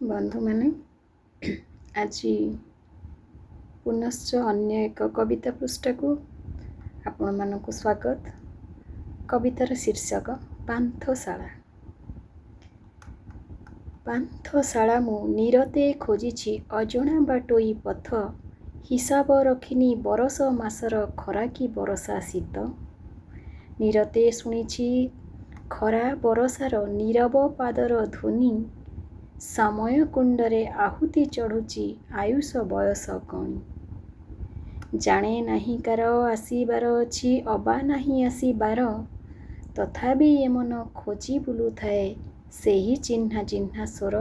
बंधु माने आज पुनश्च अन्य एक कविता पृष्ठ को आपण मानक स्वागत। कवितार शीर्षक पान्थशाला। पान्थशाला मु निरते खोजिछि अजणा बाटोई पथ, हिसाब रखिनी बरस मासर खरा कि बरसा शीत। निरते शुणिछि खरा बरसार नीरव पादर ध्वनि, समय कुंडरे आहुति चढ़ुची आयुष बयस कणी। जाने नाही कार आसीबार अछि अबा नाही आसीबार, तथापि ए मन खोजी बुलु थाए सेही चिन्हा चिन्हा स्वर।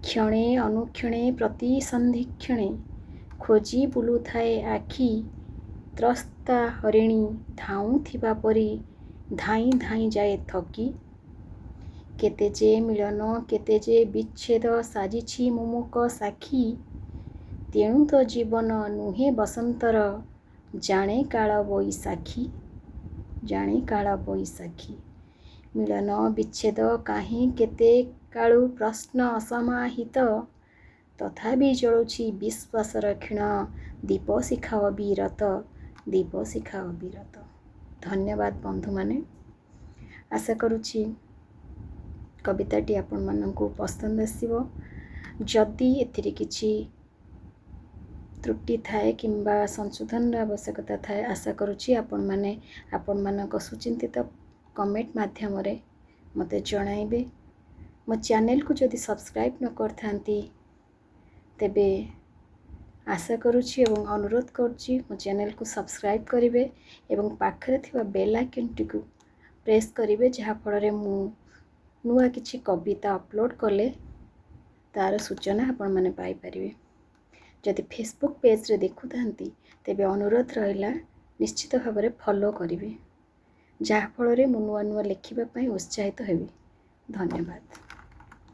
क्षणे अनुक्षणे प्रति संधिक्षणे खोजी बुलु थाए आखि, त्रस्ता हरिणी धाउथिबा परी धाई धाई जाए थकी। केते जे मिलन केते जे विच्छेद साजिछि मुमुक साखी, तेणु तो जीवन नुहे बसंतर जाने काल बैसाखी। जाने काल बैसाखी मिलन विच्छेद काहे केते काळु प्रश्न असमाहित, तथापि जळुछि विश्वासर क्षीण दीप शिखा अविरत। दीप शिखा अविरत। धन्यवाद बंधु माने। आशा करुछि कविताटी आपण मानकु पसंद आसीबो। जदि एथिरे किछि त्रुटि थाए किंबा संशोधन आवश्यकता थाए, आशा करुछि आपण माने आपण मानक सुचिंतित कमेंट माध्यम रे मते जणाइबे। मो चैनल को जदि सब्सक्राइब न करथांती तेबे आशा करुछि एवं अनुरोध करुछि मो चैनल को सब्सक्राइब करिवे एवं पाखरे थिबा बेल आइकन टिकु प्रेस करिवे, जहा फल रे मु नुआ किछि कविता अपलोड कले तार सूचना आपण माने पाई परिवे। जदि फेसबुक पेज रे देखु थांती तेबे अनुरोध रहिला निश्चित भाव में फॉलो करिवे, जहा फल रे मु नुआ नुआ लिखिबा पई उत्साहित हेबी। धन्यवाद।